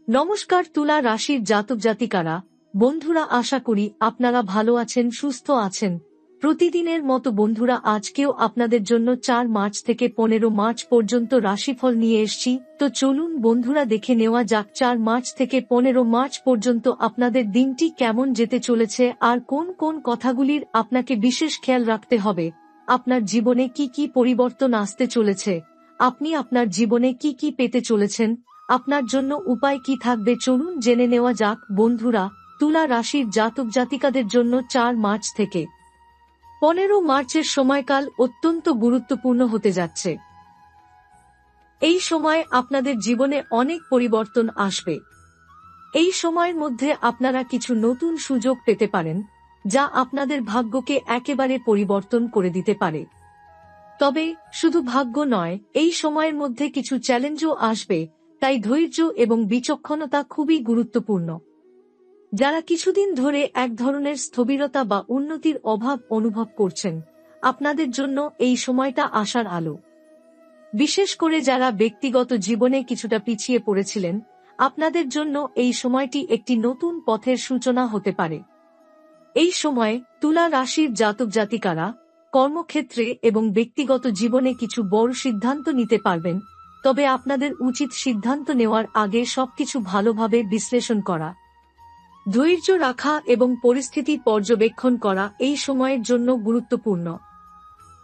নমস্কার তুলা রাশির জাতক জাতিকারা, বন্ধুরা, আশা করি আপনারা ভালো আছেন, সুস্থ আছেন। প্রতিদিনের মতো বন্ধুরা, আজকেও আপনাদের জন্য 4 মার্চ থেকে 15 মার্চ পর্যন্ত রাশিফল নিয়ে এসেছি। তো চলুন বন্ধুরা, দেখে নেওয়া যাক 4 মার্চ থেকে 15 মার্চ পর্যন্ত আপনাদের দিনটি কেমন যেতে চলেছে আর কোন কোন কথাগুলির আপনাকে বিশেষ খেয়াল রাখতে হবে। আপনার জীবনে কি কি পরিবর্তন আসতে চলেছে, আপনি আপনার জীবনে কি কি পেতে চলেছেন, আপনার জন্য উপায় কি থাকবে, চলুন জেনে নেওয়া যাক। বন্ধুরা, তুলা রাশির জাতক জাতিকাদের জন্য 4 মার্চ থেকে 15 মার্চের সময়কাল অত্যন্ত গুরুত্বপূর্ণ হতে যাচ্ছে। এই সময় আপনাদের জীবনে অনেক পরিবর্তন আসবে। এই সময়ের মধ্যে আপনারা কিছু নতুন সুযোগ পেতে পারেন, যা আপনাদের ভাগ্যকে একেবারে পরিবর্তন করে দিতে পারে। তবে শুধু ভাগ্য নয়, এই সময়ের মধ্যে কিছু চ্যালেঞ্জও আসবে, তাই ধৈর্য এবং বিচক্ষণতা খুবই গুরুত্বপূর্ণ। যারা কিছুদিন ধরে এক ধরনের স্থবিরতা বা উন্নতির অভাব অনুভব করছেন, আপনাদের জন্য এই সময়টা আশার আলো। বিশেষ করে যারা ব্যক্তিগত জীবনে কিছুটা পিছিয়ে পড়েছিলেন, আপনাদের জন্য এই সময়টি একটি নতুন পথের সূচনা হতে পারে। এই সময় তুলা রাশির জাতক জাতিকারা কর্মক্ষেত্রে এবং ব্যক্তিগত জীবনে কিছু বড় সিদ্ধান্ত নিতে পারবেন, তবে আপনাদের উচিত সিদ্ধান্ত নেওয়ার আগে সবকিছু ভালোভাবে বিশ্লেষণ করা, ধৈর্য রাখা এবং পরিস্থিতি পর্যবেক্ষণ করা এই সময়ের জন্য গুরুত্বপূর্ণ।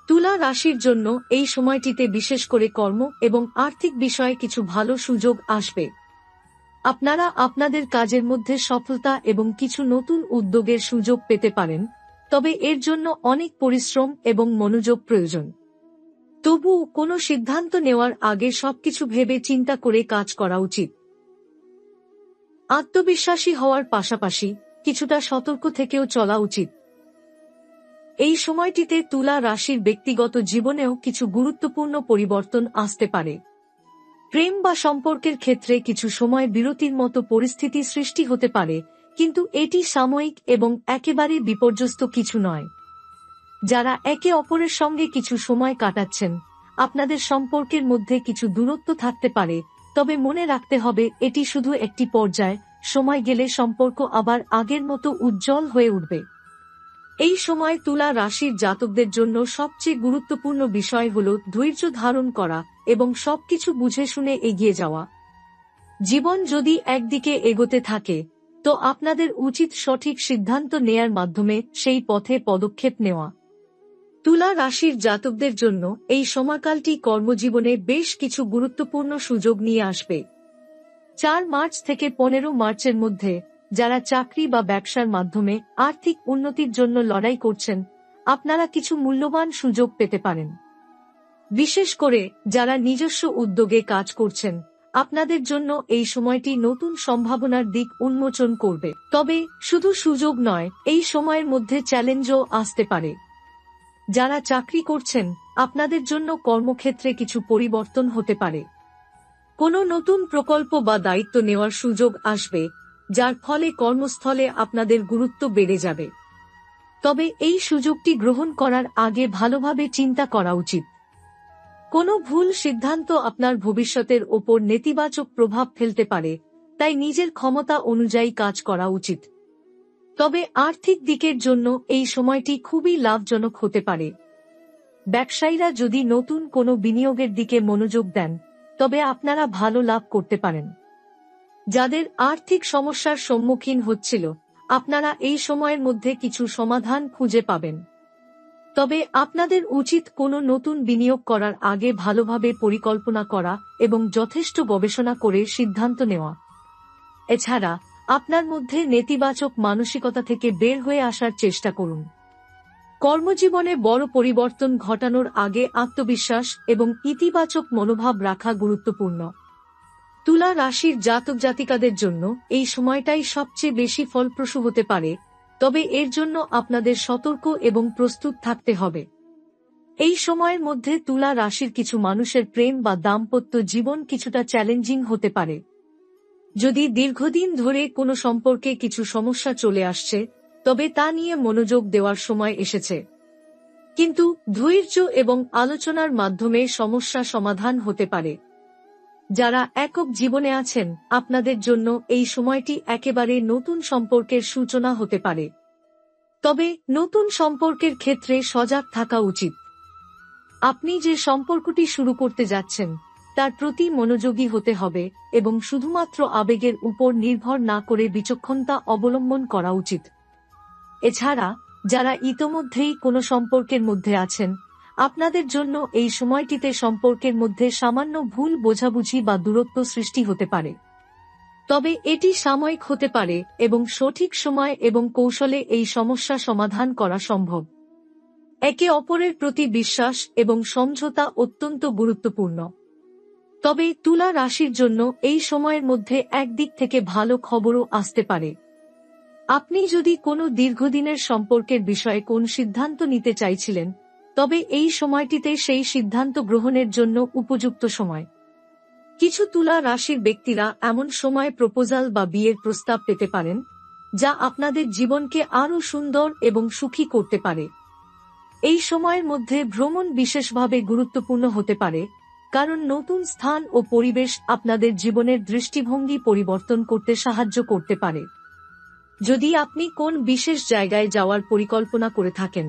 তুলা রাশির জন্য এই সময়টিতে বিশেষ করে কর্ম এবং আর্থিক বিষয়ে কিছু ভালো সুযোগ আসবে। আপনারা আপনাদের কাজের মধ্যে সফলতা এবং কিছু নতুন উদ্যোগের সুযোগ পেতে পারেন, তবে এর জন্য অনেক পরিশ্রম এবং মনোযোগ প্রয়োজন। তবুও কোনো সিদ্ধান্ত নেওয়ার আগে সবকিছু ভেবে চিন্তা করে কাজ করা উচিত। আত্মবিশ্বাসী হওয়ার পাশাপাশি কিছুটা সতর্ক থেকেও চলা উচিত। এই সময়টিতে তুলা রাশির ব্যক্তিগত জীবনেও কিছু গুরুত্বপূর্ণ পরিবর্তন আসতে পারে। প্রেম বা সম্পর্কের ক্ষেত্রে কিছু সময় বিরতির মতো পরিস্থিতি সৃষ্টি হতে পারে, কিন্তু এটি সাময়িক এবং একেবারে বিপর্যস্ত কিছু নয়। যারা একে অপরের সঙ্গে কিছু সময় কাটাচ্ছেন, আপনাদের সম্পর্কের মধ্যে কিছু দূরত্ব থাকতে পারে, তবে মনে রাখতে হবে এটি শুধু একটি পর্যায়, সময় গেলে সম্পর্ক আবার আগের মতো উজ্জ্বল হয়ে উঠবে। এই সময় তুলা রাশির জাতকদের জন্য সবচেয়ে গুরুত্বপূর্ণ বিষয় হল ধৈর্য ধারণ করা এবং সবকিছু বুঝে শুনে এগিয়ে যাওয়া। জীবন যদি একদিকে এগোতে থাকে, তো আপনাদের উচিত সঠিক সিদ্ধান্ত নেয়ার মাধ্যমে সেই পথে পদক্ষেপ নেওয়া। তুলা রাশির জাতকদের জন্য এই সময়কালটি কর্মজীবনে বেশ কিছু গুরুত্বপূর্ণ সুযোগ নিয়ে আসবে। 4 মার্চ থেকে 15 মার্চের মধ্যে যারা চাকরি বা ব্যবসার মাধ্যমে আর্থিক উন্নতির জন্য লড়াই করছেন, আপনারা কিছু মূল্যবান সুযোগ পেতে পারেন। বিশেষ করে যারা নিজস্ব উদ্যোগে কাজ করছেন, আপনাদের জন্য এই সময়টি নতুন সম্ভাবনার দিক উন্মোচন করবে। তবে শুধু সুযোগ নয়, এই সময়ের মধ্যে চ্যালেঞ্জও আসতে পারে। যারা চাকরি করছেন, আপনাদের জন্য কর্মক্ষেত্রে কিছু পরিবর্তন হতে পারে। কোনো নতুন প্রকল্প বা দায়িত্ব নেওয়ার সুযোগ আসবে, যার ফলে কর্মস্থলে আপনাদের গুরুত্ব বেড়ে যাবে। তবে এই সুযোগটি গ্রহণ করার আগে ভালোভাবে চিন্তা করা উচিত। কোনো ভুল সিদ্ধান্ত আপনার ভবিষ্যতের ওপর নেতিবাচক প্রভাব ফেলতে পারে, তাই নিজের ক্ষমতা অনুযায়ী কাজ করা উচিত। তবে আর্থিক দিকের জন্য এই সময়টি খুবই লাভজনক হতে পারে। ব্যবসায়ীরা যদি নতুন কোনো বিনিয়োগের দিকে মনোযোগ দেন, তবে আপনারা ভালো লাভ করতে পারেন। যাদের আর্থিক সমস্যার সম্মুখীন হচ্ছিল, আপনারা এই সময়ের মধ্যে কিছু সমাধান খুঁজে পাবেন। তবে আপনাদের উচিত কোনো নতুন বিনিয়োগ করার আগে ভালোভাবে পরিকল্পনা করা এবং যথেষ্ট গবেষণা করে সিদ্ধান্ত নেওয়া। এছাড়া আপনার মধ্যে নেতিবাচক মানসিকতা থেকে বের হয়ে আসার চেষ্টা করুন। কর্মজীবনে বড় পরিবর্তন ঘটানোর আগে আত্মবিশ্বাস এবং ইতিবাচক মনোভাব রাখা গুরুত্বপূর্ণ। তুলা রাশির জাতক জাতিকাদের জন্য এই সময়টাই সবচেয়ে বেশি ফলপ্রসূ হতে পারে, তবে এর জন্য আপনাদের সতর্ক এবং প্রস্তুত থাকতে হবে। এই সময়ের মধ্যে তুলা রাশির কিছু মানুষের প্রেম বা দাম্পত্য জীবন কিছুটা চ্যালেঞ্জিং হতে পারে। যদি দীর্ঘদিন ধরে কোনো সম্পর্কে কিছু সমস্যা চলে আসছে, তবে তা নিয়ে মনোযোগ দেওয়ার সময় এসেছে। কিন্তু ধৈর্য এবং আলোচনার মাধ্যমে সমস্যা সমাধান হতে পারে। যারা একক জীবনে আছেন আপনাদের জন্য এই সময়টি একেবারে নতুন সম্পর্কের সূচনা হতে পারে। তবে নতুন সম্পর্কের ক্ষেত্রে সজাগ থাকা উচিত। আপনি যে সম্পর্কটি শুরু করতে যাচ্ছেন তার প্রতি মনোযোগী হতে হবে এবং শুধুমাত্র আবেগের উপর নির্ভর না করে বিচক্ষণতা অবলম্বন করা উচিত। এছাড়া যারা ইতোমধ্যেই কোনো সম্পর্কের মধ্যে আছেন আপনাদের জন্য এই সময়টিতে সম্পর্কের মধ্যে সামান্য ভুল বোঝাবুঝি বা দূরত্ব সৃষ্টি হতে পারে। তবে এটি সাময়িক হতে পারে এবং সঠিক সময় এবং কৌশলে এই সমস্যা সমাধান করা সম্ভব। একে অপরের প্রতি বিশ্বাস এবং সমঝোতা অত্যন্ত গুরুত্বপূর্ণ। তবে তুলা রাশির জন্য এই সময়ের মধ্যে একদিক থেকে ভালো খবরও আসতে পারে। আপনি যদি কোনো দীর্ঘদিনের সম্পর্কের বিষয়ে কোন সিদ্ধান্ত নিতে চাইছিলেন তবে এই সময়টিতে সেই সিদ্ধান্ত গ্রহণের জন্য উপযুক্ত সময়। কিছু তুলা রাশির ব্যক্তিরা এমন সময় প্রপোজাল বা বিয়ের প্রস্তাব পেতে পারেন যা আপনাদের জীবনকে আরও সুন্দর এবং সুখী করতে পারে। এই সময়ের মধ্যে ভ্রমণ বিশেষভাবে গুরুত্বপূর্ণ হতে পারে কারণ নতুন স্থান ও পরিবেশ আপনাদের জীবনের দৃষ্টিভঙ্গি পরিবর্তন করতে সাহায্য করতে পারে। যদি আপনি কোন বিশেষ জায়গায় যাওয়ার পরিকল্পনা করে থাকেন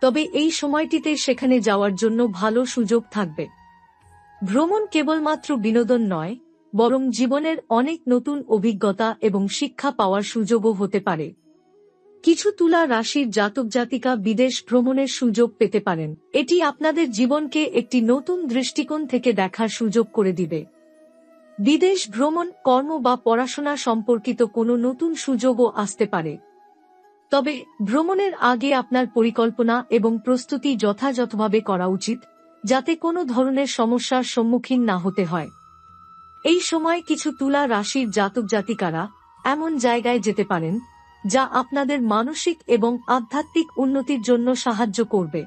তবে এই সময়টিতে সেখানে যাওয়ার জন্য ভালো সুযোগ থাকবে। ভ্রমণ কেবলমাত্র বিনোদন নয় বরং জীবনের অনেক নতুন অভিজ্ঞতা এবং শিক্ষা পাওয়ার সুযোগও হতে পারে। কিছু তুলা রাশির জাতক জাতিকা বিদেশ ভ্রমণের সুযোগ পেতে পারেন। এটি আপনাদের জীবনকে একটি নতুন দৃষ্টিকোণ থেকে দেখার সুযোগ করে দিবে। বিদেশ ভ্রমণ, কর্ম বা পড়াশোনা সম্পর্কিত কোনো নতুন সুযোগও আসতে পারে। তবে ভ্রমণের আগে আপনার পরিকল্পনা এবং প্রস্তুতি যথাযথভাবে করা উচিত যাতে কোনো ধরনের সমস্যার সম্মুখীন না হতে হয়। এই সময় কিছু তুলা রাশির জাতক জাতিকারা এমন জায়গায় যেতে পারেন যা আপনাদের মানসিক এবং আধ্যাত্মিক উন্নতির জন্য সাহায্য করবে।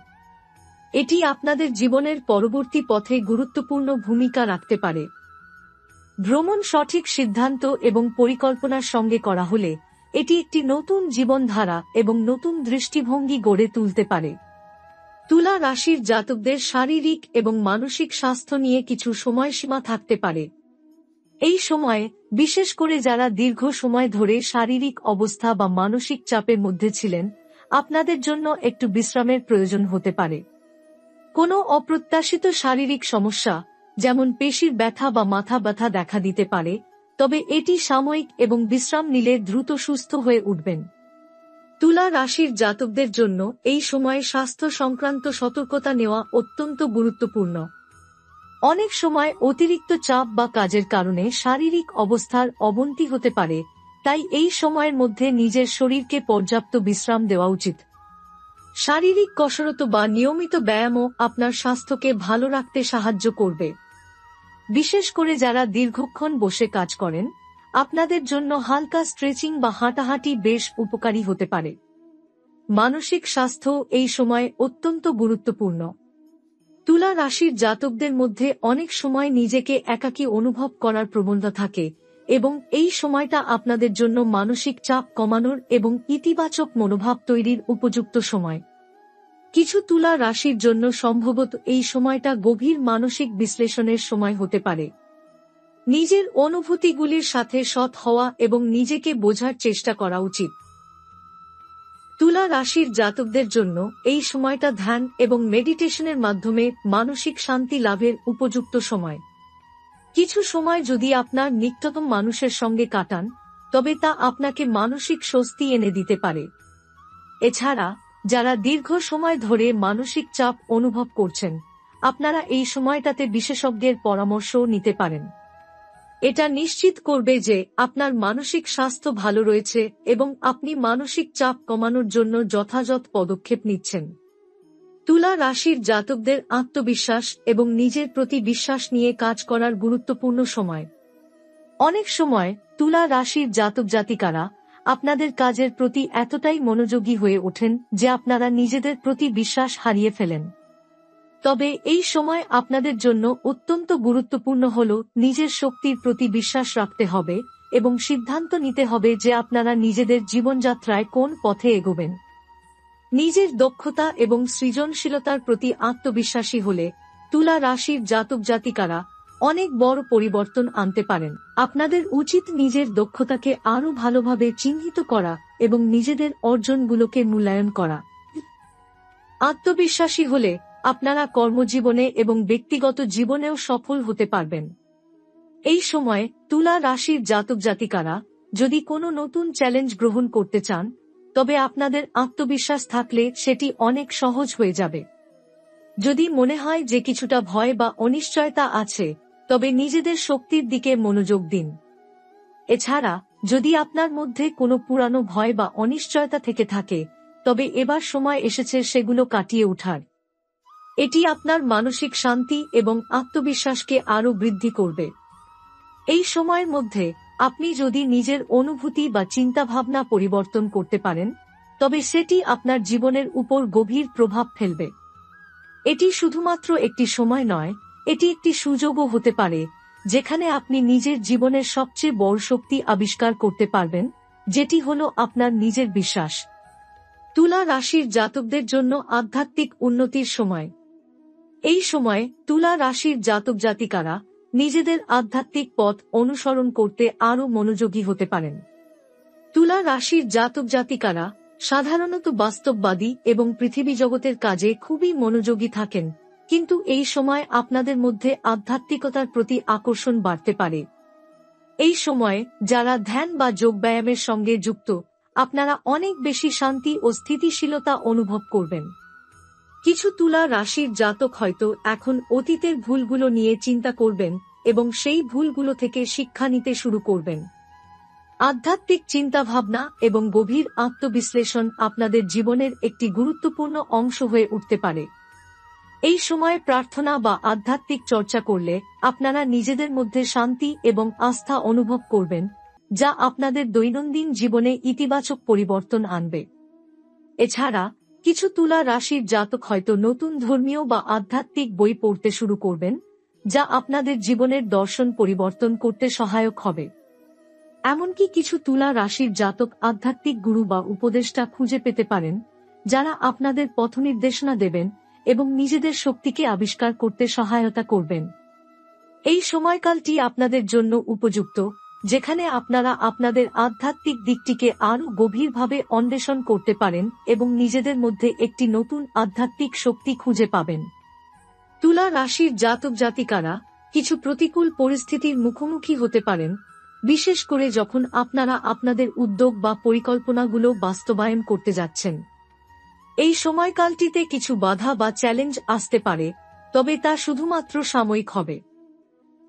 এটি আপনাদের জীবনের পরবর্তী পথে গুরুত্বপূর্ণ ভূমিকা রাখতে পারে। ভ্রমণ সঠিক সিদ্ধান্ত এবং পরিকল্পনার সঙ্গে করা হলে এটি একটি নতুন জীবনধারা এবং নতুন দৃষ্টিভঙ্গি গড়ে তুলতে পারে। তুলা রাশির জাতকদের শারীরিক এবং মানসিক স্বাস্থ্য নিয়ে কিছু সময়সীমা থাকতে পারে। এই সময়ে বিশেষ করে যারা দীর্ঘ সময় ধরে শারীরিক অবস্থা বা মানসিক চাপের মধ্যে ছিলেন আপনাদের জন্য একটু বিশ্রামের প্রয়োজন হতে পারে। কোনো অপ্রত্যাশিত শারীরিক সমস্যা যেমন পেশির ব্যথা বা মাথা ব্যথা দেখা দিতে পারে, তবে এটি সাময়িক এবং বিশ্রাম নিলে দ্রুত সুস্থ হয়ে উঠবেন। তুলা রাশির জাতকদের জন্য এই সময়ে স্বাস্থ্য সংক্রান্ত সতর্কতা নেওয়া অত্যন্ত গুরুত্বপূর্ণ। অনেক সময় অতিরিক্ত চাপ বা কাজের কারণে শারীরিক অবস্থার অবনতি হতে পারে, তাই এই সময়ের মধ্যে নিজের শরীরকে পর্যাপ্ত বিশ্রাম দেওয়া উচিত। শারীরিক কসরত বা নিয়মিত ব্যায়ামও আপনার স্বাস্থ্যকে ভালো রাখতে সাহায্য করবে। বিশেষ করে যারা দীর্ঘক্ষণ বসে কাজ করেন আপনাদের জন্য হালকা স্ট্রেচিং বা হাঁটাহাঁটি বেশ উপকারী হতে পারে। মানসিক স্বাস্থ্য এই সময় অত্যন্ত গুরুত্বপূর্ণ। তুলা রাশির জাতকদের মধ্যে অনেক সময় নিজেকে একাকী অনুভব করার প্রবণতা থাকে এবং এই সময়টা আপনাদের জন্য মানসিক চাপ কমানোর এবং ইতিবাচক মনোভাব তৈরির উপযুক্ত সময়। কিছু তুলা রাশির জন্য সম্ভবত এই সময়টা গভীর মানসিক বিশ্লেষণের সময় হতে পারে। নিজের অনুভূতিগুলির সাথে সৎ হওয়া এবং নিজেকে বোঝার চেষ্টা করা উচিত। তুলা রাশির জাতকদের জন্য এই সময়টা ধ্যান এবং মেডিটেশনের মাধ্যমে মানসিক শান্তি লাভের উপযুক্ত সময়। কিছু সময় যদি আপনার নিকটতম মানুষের সঙ্গে কাটান তবে তা আপনাকে মানসিক স্বস্তি এনে দিতে পারে। এছাড়া যারা দীর্ঘ সময় ধরে মানসিক চাপ অনুভব করছেন আপনারা এই সময়টাতে বিশেষজ্ঞের পরামর্শও নিতে পারেন। এটা নিশ্চিত করবে যে আপনার মানসিক স্বাস্থ্য ভালো রয়েছে এবং আপনি মানসিক চাপ কমানোর জন্য যথাযথ পদক্ষেপ নিচ্ছেন। তুলা রাশির জাতকদের আত্মবিশ্বাস এবং নিজের প্রতি বিশ্বাস নিয়ে কাজ করার গুরুত্বপূর্ণ সময়। অনেক সময় তুলা রাশির জাতক জাতিকারা আপনাদের কাজের প্রতি এতটাই মনোযোগী হয়ে ওঠেন যে আপনারা নিজেদের প্রতি বিশ্বাস হারিয়ে ফেলেন। তবে এই সময় আপনাদের জন্য অত্যন্ত গুরুত্বপূর্ণ হল নিজের শক্তির প্রতি বিশ্বাস রাখতে হবে এবং সিদ্ধান্ত নিতে হবে যে আপনারা নিজেদের জীবনযাত্রায় কোন পথে এগোবেন। নিজের দক্ষতা এবং সৃজনশীলতার প্রতি আত্মবিশ্বাসী হলে তুলা রাশির জাতক জাতিকারা অনেক বড় পরিবর্তন আনতে পারেন। আপনাদের উচিত নিজের দক্ষতাকে আরো ভালোভাবে চিহ্নিত করা এবং নিজেদের অর্জনগুলোকে মূল্যায়ন করা। আত্মবিশ্বাসী হলে আপনারা কর্মজীবনে এবং ব্যক্তিগত জীবনেও সফল হতে পারবেন। এই সময় তুলা রাশির জাতক জাতিকারা যদি কোনো নতুন চ্যালেঞ্জ গ্রহণ করতে চান, তবে আপনাদের আত্মবিশ্বাস থাকলে সেটি অনেক সহজ হয়ে যাবে। যদি মনে হয় যে কিছুটা ভয় বা অনিশ্চয়তা আছে, তবে নিজেদের শক্তির দিকে মনোযোগ দিন। এছাড়া যদি আপনার মধ্যে কোনো পুরানো ভয় বা অনিশ্চয়তা থেকে থাকে, তবে এবার সময় এসেছে সেগুলো কাটিয়ে ওঠার। এটি আপনার মানসিক শান্তি এবং আত্মবিশ্বাসকে আরও বৃদ্ধি করবে। এই সময়ের মধ্যে আপনি যদি নিজের অনুভূতি বা চিন্তাভাবনা পরিবর্তন করতে পারেন, তবে সেটি আপনার জীবনের উপর গভীর প্রভাব ফেলবে। এটি শুধুমাত্র একটি সময় নয়, এটি একটি সুযোগও হতে পারে যেখানে আপনি নিজের জীবনের সবচেয়ে বড় শক্তি আবিষ্কার করতে পারবেন, যেটি হলো আপনার নিজের বিশ্বাস। তুলা রাশির জাতকদের জন্য আধ্যাত্মিক উন্নতির সময়। এই সময়ে তুলা রাশির জাতক জাতিকারা নিজেদের আধ্যাত্মিক পথ অনুসরণ করতে আরও মনোযোগী হতে পারেন। তুলা রাশির জাতক জাতিকারা সাধারণত বাস্তববাদী এবং পৃথিবী জগতের কাজে খুবই মনোযোগী থাকেন, কিন্তু এই সময় আপনাদের মধ্যে আধ্যাত্মিকতার প্রতি আকর্ষণ বাড়তে পারে। এই সময়ে যারা ধ্যান বা যোগব্যায়ামের সঙ্গে যুক্ত, আপনারা অনেক বেশি শান্তি ও স্থিতিশীলতা অনুভব করবেন। কিছু তুলা রাশির জাতক হয়তো এখন অতীতের ভুলগুলো নিয়ে চিন্তা করবেন এবং সেই ভুলগুলো থেকে শিক্ষা নিতে শুরু করবেন। আধ্যাত্মিক চিন্তাভাবনা এবং গভীর আত্মবিশ্লেষণ আপনাদের জীবনের একটি গুরুত্বপূর্ণ অংশ হয়ে উঠতে পারে। এই সময়ে প্রার্থনা বা আধ্যাত্মিক চর্চা করলে আপনারা নিজেদের মধ্যে শান্তি এবং আস্থা অনুভব করবেন, যা আপনাদের দৈনন্দিন জীবনে ইতিবাচক পরিবর্তন আনবে। এছাড়া কিছু তুলা রাশির জাতক হয়তো নতুন ধর্মীয় বা আধ্যাত্মিক বই পড়তে শুরু করবেন, যা আপনাদের জীবনের দর্শন পরিবর্তন করতে সহায়ক হবে। এমনকি কিছু তুলা রাশির জাতক আধ্যাত্মিক গুরু বা উপদেষ্টা খুঁজে পেতে পারেন, যারা আপনাদের পথনির্দেশনা দেবেন এবং নিজেদের শক্তিকে আবিষ্কার করতে সহায়তা করবেন। এই সময়কালটি আপনাদের জন্য উপযুক্ত, যেখানে আপনারা আপনাদের আধ্যাত্মিক দিকটিকে আরও গভীরভাবে অন্বেষণ করতে পারেন এবং নিজেদের মধ্যে একটি নতুন আধ্যাত্মিক শক্তি খুঁজে পাবেন। তুলা রাশির জাতক জাতিকারা কিছু প্রতিকূল পরিস্থিতির মুখোমুখি হতে পারেন, বিশেষ করে যখন আপনারা আপনাদের উদ্যোগ বা পরিকল্পনাগুলো বাস্তবায়ন করতে যাচ্ছেন। এই সময়কালটিতে কিছু বাধা বা চ্যালেঞ্জ আসতে পারে, তবে তা শুধুমাত্র সাময়িক হবে।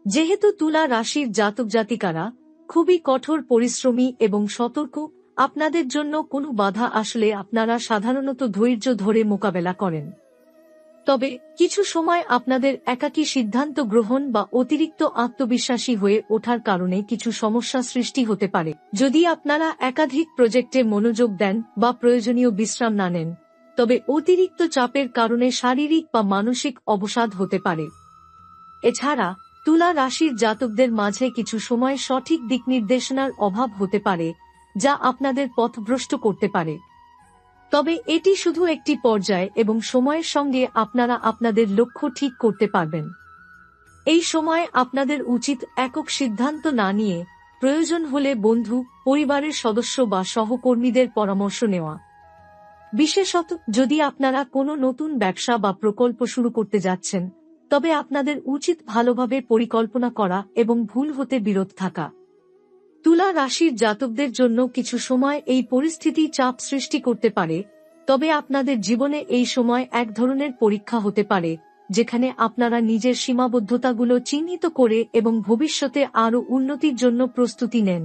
যেহেতু তুলা রাশির জাতক জাতিকারা খুবই কঠোর পরিশ্রমী এবং সতর্ক, আপনাদের জন্য কোনো বাধা আসলে আপনারা সাধারণত ধৈর্য ধরে মোকাবেলা করেন। তবে কিছু সময় আপনাদের একাকী সিদ্ধান্ত গ্রহণ বা অতিরিক্ত আত্মবিশ্বাসী হয়ে ওঠার কারণে কিছু সমস্যা সৃষ্টি হতে পারে। যদি আপনারা একাধিক প্রজেক্টে মনোযোগ দেন বা প্রয়োজনীয় বিশ্রাম না নেন, তবে অতিরিক্ত চাপের কারণে শারীরিক বা মানসিক অবসাদ হতে পারে। এছাড়া তুলা রাশির জাতকদের মাঝে কিছু সময় সঠিক দিক নির্দেশনার অভাব হতে পারে, যা আপনাদের পথভ্রষ্ট করতে পারে। তবে এটি শুধু একটি পর্যায় এবং সময়ের সঙ্গে আপনারা আপনাদের লক্ষ্য ঠিক করতে পারবেন। এই সময় আপনাদের উচিত একক সিদ্ধান্ত না নিয়ে প্রয়োজন হলে বন্ধু, পরিবারের সদস্য বা সহকর্মীদের পরামর্শ নেওয়া। বিশেষত যদি আপনারা কোনো নতুন ব্যবসা বা প্রকল্প শুরু করতে যাচ্ছেন, তবে আপনাদের উচিত ভালোভাবে পরিকল্পনা করা এবং ভুল হতে বিরত থাকা। তুলা রাশির জাতকদের জন্য কিছু সময় এই পরিস্থিতি চাপ সৃষ্টি করতে পারে, তবে আপনাদের জীবনে এই সময় এক ধরনের পরীক্ষা হতে পারে, যেখানে আপনারা নিজের সীমাবদ্ধতাগুলো চিহ্নিত করে এবং ভবিষ্যতে আরও উন্নতির জন্য প্রস্তুতি নেন।